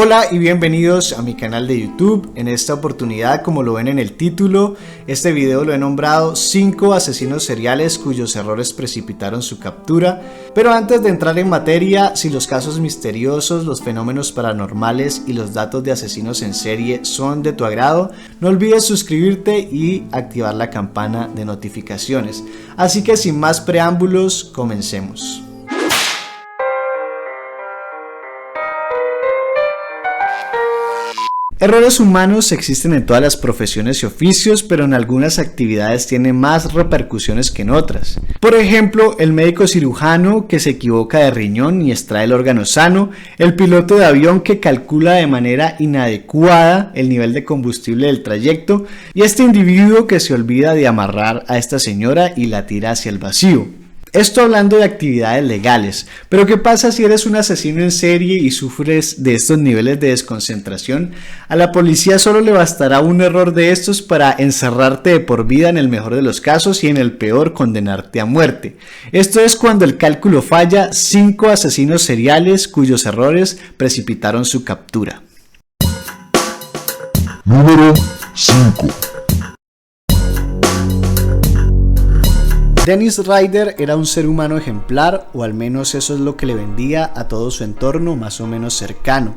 Hola y bienvenidos a mi canal de YouTube. En esta oportunidad, como lo ven en el título, este video lo he nombrado 5 asesinos seriales cuyos errores precipitaron su captura. Pero antes de entrar en materia, si los casos misteriosos, los fenómenos paranormales y los datos de asesinos en serie son de tu agrado, no olvides suscribirte y activar la campana de notificaciones. Así que sin más preámbulos, comencemos. Errores humanos existen en todas las profesiones y oficios, pero en algunas actividades tienen más repercusiones que en otras. Por ejemplo, el médico cirujano que se equivoca de riñón y extrae el órgano sano, el piloto de avión que calcula de manera inadecuada el nivel de combustible del trayecto, y este individuo que se olvida de amarrar a esta señora y la tira hacia el vacío. Esto hablando de actividades legales, pero ¿qué pasa si eres un asesino en serie y sufres de estos niveles de desconcentración? A la policía solo le bastará un error de estos para encerrarte de por vida en el mejor de los casos y en el peor condenarte a muerte. Esto es cuando el cálculo falla, 5 asesinos seriales cuyos errores precipitaron su captura. Número 5. Dennis Rader era un ser humano ejemplar, o al menos eso es lo que le vendía a todo su entorno más o menos cercano.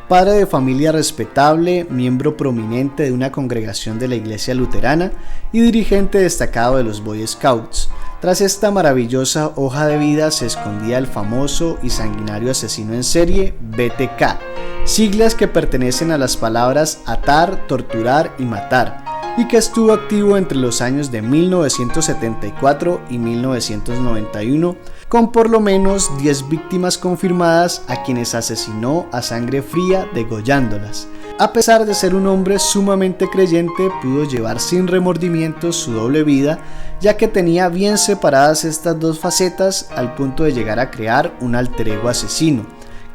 Padre de familia respetable, miembro prominente de una congregación de la iglesia luterana y dirigente destacado de los Boy Scouts. Tras esta maravillosa hoja de vida se escondía el famoso y sanguinario asesino en serie BTK, siglas que pertenecen a las palabras atar, torturar y matar, y que estuvo activo entre los años de 1974 y 1991, con por lo menos 10 víctimas confirmadas a quienes asesinó a sangre fría degollándolas. A pesar de ser un hombre sumamente creyente, pudo llevar sin remordimientos su doble vida, ya que tenía bien separadas estas dos facetas al punto de llegar a crear un alter ego asesino,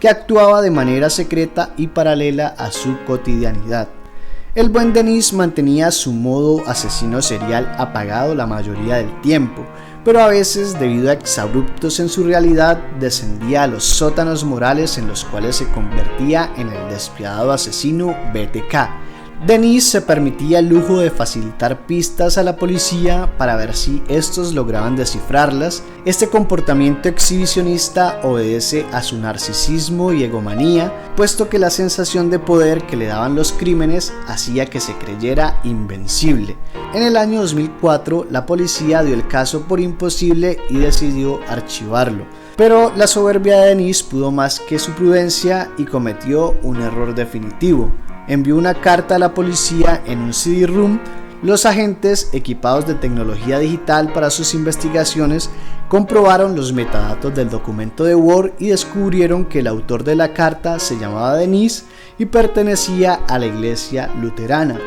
que actuaba de manera secreta y paralela a su cotidianidad. El buen Dennis mantenía su modo asesino serial apagado la mayoría del tiempo, pero a veces, debido a exabruptos en su realidad, descendía a los sótanos morales en los cuales se convertía en el despiadado asesino BTK. Dennis se permitía el lujo de facilitar pistas a la policía para ver si estos lograban descifrarlas. Este comportamiento exhibicionista obedece a su narcisismo y egomanía, puesto que la sensación de poder que le daban los crímenes hacía que se creyera invencible. En el año 2004, la policía dio el caso por imposible y decidió archivarlo. Pero la soberbia de Dennis pudo más que su prudencia y cometió un error definitivo. Envió una carta a la policía en un CD-ROOM. Los agentes, equipados de tecnología digital para sus investigaciones, comprobaron los metadatos del documento de Word y descubrieron que el autor de la carta se llamaba Dennis y pertenecía a la iglesia luterana.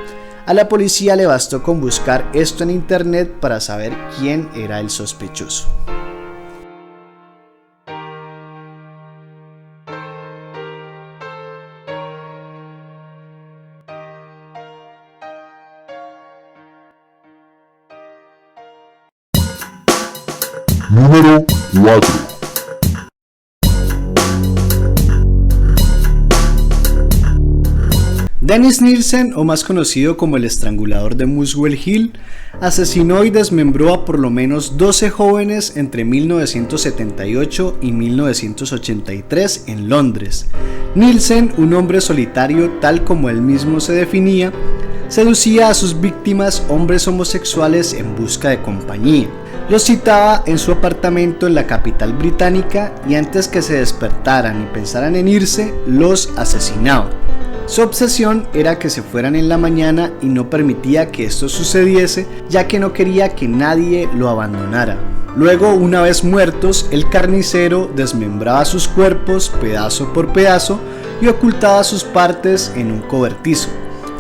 A la policía le bastó con buscar esto en internet para saber quién era el sospechoso. Número 4. Dennis Nielsen, o más conocido como el estrangulador de Muswell Hill, asesinó y desmembró a por lo menos 12 jóvenes entre 1978 y 1983 en Londres. Nielsen, un hombre solitario tal como él mismo se definía, seducía a sus víctimas, hombres homosexuales, en busca de compañía. Los citaba en su apartamento en la capital británica y antes que se despertaran y pensaran en irse, los asesinaba. Su obsesión era que se fueran en la mañana y no permitía que esto sucediese, ya que no quería que nadie lo abandonara. Luego, una vez muertos, el carnicero desmembraba sus cuerpos pedazo por pedazo y ocultaba sus partes en un cobertizo.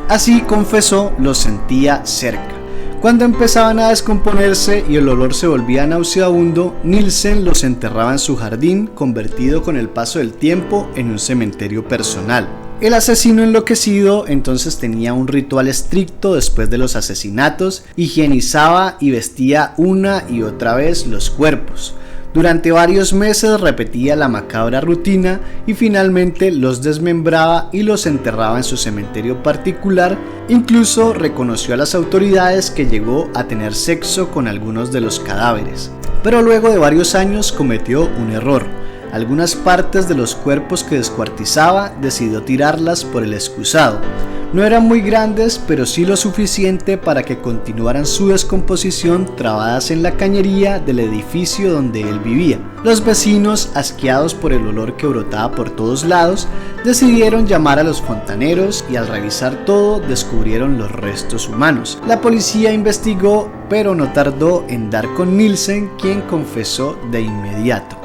Así, confesó, los sentía cerca. Cuando empezaban a descomponerse y el olor se volvía nauseabundo, Nielsen los enterraba en su jardín, convertido con el paso del tiempo en un cementerio personal. El asesino enloquecido entonces tenía un ritual estricto después de los asesinatos, higienizaba y vestía una y otra vez los cuerpos. Durante varios meses repetía la macabra rutina y finalmente los desmembraba y los enterraba en su cementerio particular. Incluso reconoció a las autoridades que llegó a tener sexo con algunos de los cadáveres. Pero luego de varios años cometió un error. Algunas partes de los cuerpos que descuartizaba decidió tirarlas por el excusado. No eran muy grandes, pero sí lo suficiente para que continuaran su descomposición trabadas en la cañería del edificio donde él vivía. Los vecinos, asqueados por el olor que brotaba por todos lados, decidieron llamar a los fontaneros y al revisar todo descubrieron los restos humanos. La policía investigó, pero no tardó en dar con Nielsen, quien confesó de inmediato.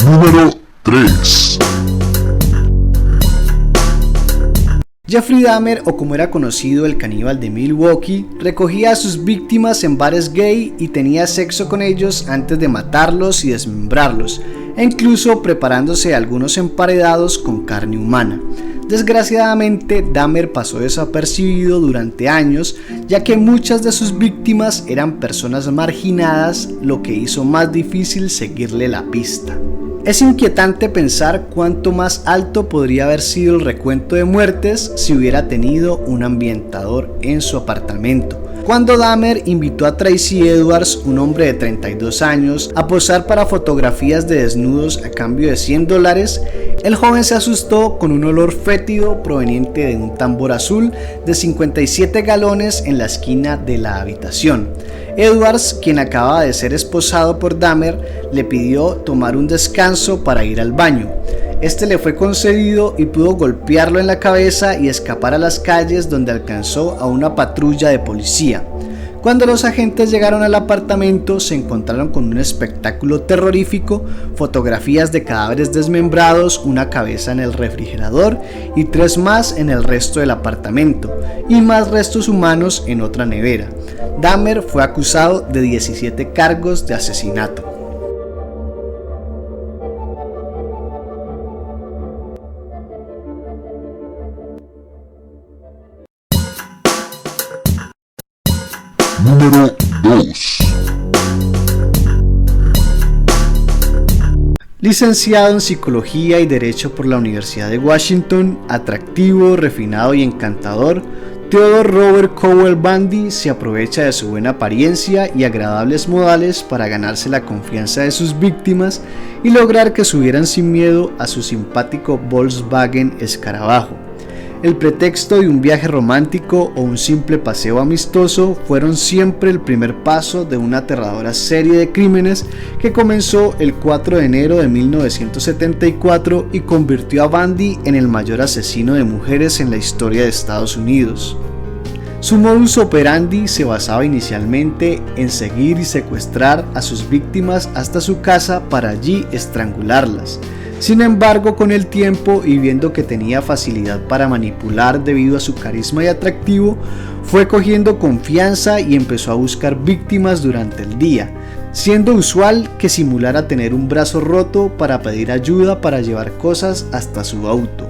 Número 3. Jeffrey Dahmer, o como era conocido el caníbal de Milwaukee, recogía a sus víctimas en bares gay y tenía sexo con ellos antes de matarlos y desmembrarlos, e incluso preparándose algunos emparedados con carne humana. Desgraciadamente, Dahmer pasó desapercibido durante años, ya que muchas de sus víctimas eran personas marginadas, lo que hizo más difícil seguirle la pista. Es inquietante pensar cuánto más alto podría haber sido el recuento de muertes si hubiera tenido un ambientador en su apartamento. Cuando Dahmer invitó a Tracy Edwards, un hombre de 32 años, a posar para fotografías de desnudos a cambio de $100, el joven se asustó con un olor fétido proveniente de un tambor azul de 57 galones en la esquina de la habitación. Edwards, quien acababa de ser esposado por Dahmer, le pidió tomar un descanso para ir al baño. Este le fue concedido y pudo golpearlo en la cabeza y escapar a las calles, donde alcanzó a una patrulla de policía. Cuando los agentes llegaron al apartamento, se encontraron con un espectáculo terrorífico: fotografías de cadáveres desmembrados, una cabeza en el refrigerador y 3 más en el resto del apartamento, y más restos humanos en otra nevera. Dahmer fue acusado de 17 cargos de asesinato. Número 2. Licenciado en Psicología y Derecho por la Universidad de Washington, atractivo, refinado y encantador, Theodore Robert Cowell Bundy se aprovecha de su buena apariencia y agradables modales para ganarse la confianza de sus víctimas y lograr que subieran sin miedo a su simpático Volkswagen Escarabajo. El pretexto de un viaje romántico o un simple paseo amistoso fueron siempre el primer paso de una aterradora serie de crímenes que comenzó el 4 de enero de 1974 y convirtió a Bundy en el mayor asesino de mujeres en la historia de Estados Unidos. Su modus operandi se basaba inicialmente en seguir y secuestrar a sus víctimas hasta su casa para allí estrangularlas. Sin embargo, con el tiempo y viendo que tenía facilidad para manipular debido a su carisma y atractivo, fue cogiendo confianza y empezó a buscar víctimas durante el día, siendo usual que simulara tener un brazo roto para pedir ayuda para llevar cosas hasta su auto.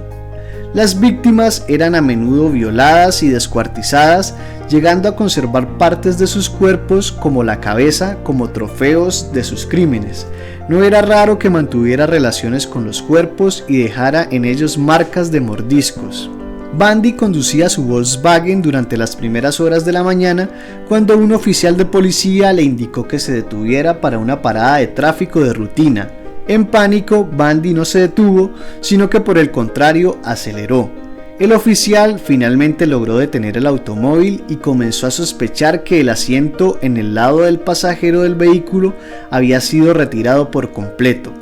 Las víctimas eran a menudo violadas y descuartizadas, llegando a conservar partes de sus cuerpos como la cabeza como trofeos de sus crímenes. No era raro que mantuviera relaciones con los cuerpos y dejara en ellos marcas de mordiscos. Bundy conducía su Volkswagen durante las primeras horas de la mañana cuando un oficial de policía le indicó que se detuviera para una parada de tráfico de rutina. En pánico, Bundy no se detuvo, sino que por el contrario aceleró. El oficial finalmente logró detener el automóvil y comenzó a sospechar que el asiento en el lado del pasajero del vehículo había sido retirado por completo.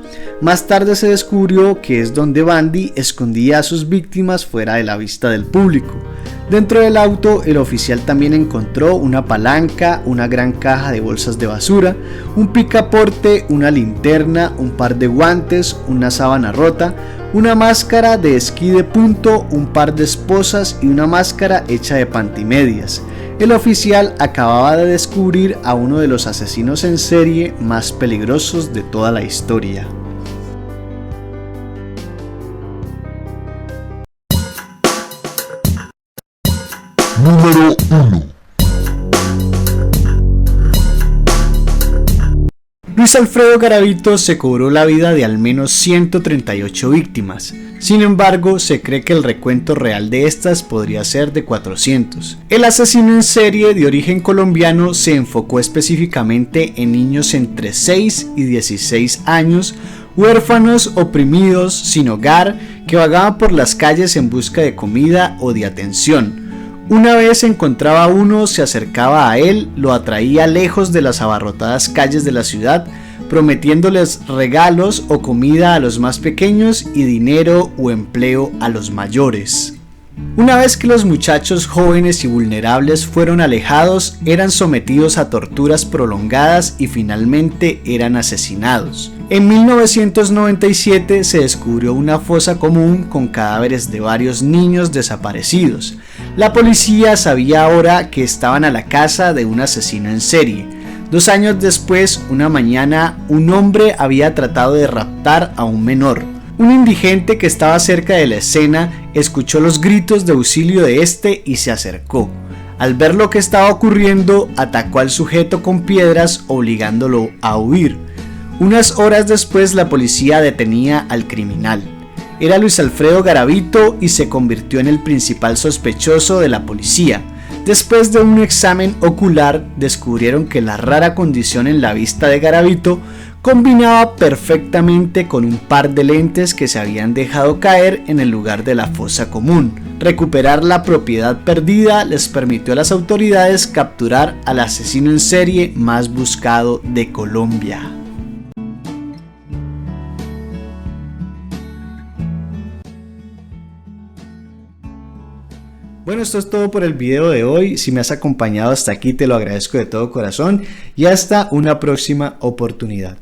Más tarde se descubrió que es donde Bundy escondía a sus víctimas fuera de la vista del público. Dentro del auto, el oficial también encontró una palanca, una gran caja de bolsas de basura, un picaporte, una linterna, un par de guantes, una sábana rota, una máscara de esquí de punto, un par de esposas y una máscara hecha de pantimedias. El oficial acababa de descubrir a uno de los asesinos en serie más peligrosos de toda la historia. Número 1. Luis Alfredo Garavito se cobró la vida de al menos 138 víctimas. Sin embargo, se cree que el recuento real de estas podría ser de 400. El asesino en serie de origen colombiano se enfocó específicamente en niños entre 6 y 16 años, huérfanos, oprimidos, sin hogar, que vagaban por las calles en busca de comida o de atención. Una vez encontraba a uno, se acercaba a él, lo atraía lejos de las abarrotadas calles de la ciudad, prometiéndoles regalos o comida a los más pequeños y dinero o empleo a los mayores. Una vez que los muchachos jóvenes y vulnerables fueron alejados, eran sometidos a torturas prolongadas y finalmente eran asesinados. En 1997 se descubrió una fosa común con cadáveres de varios niños desaparecidos. La policía sabía ahora que estaban a la caza de un asesino en serie. 2 años después, una mañana, un hombre había tratado de raptar a un menor. Un indigente que estaba cerca de la escena escuchó los gritos de auxilio de este y se acercó. Al ver lo que estaba ocurriendo, atacó al sujeto con piedras, obligándolo a huir. Unas horas después, la policía detenía al criminal. Era Luis Alfredo Garavito y se convirtió en el principal sospechoso de la policía. Después de un examen ocular, descubrieron que la rara condición en la vista de Garavito combinaba perfectamente con un par de lentes que se habían dejado caer en el lugar de la fosa común. Recuperar la propiedad perdida les permitió a las autoridades capturar al asesino en serie más buscado de Colombia. Bueno, esto es todo por el video de hoy. Si me has acompañado hasta aquí, te lo agradezco de todo corazón y hasta una próxima oportunidad.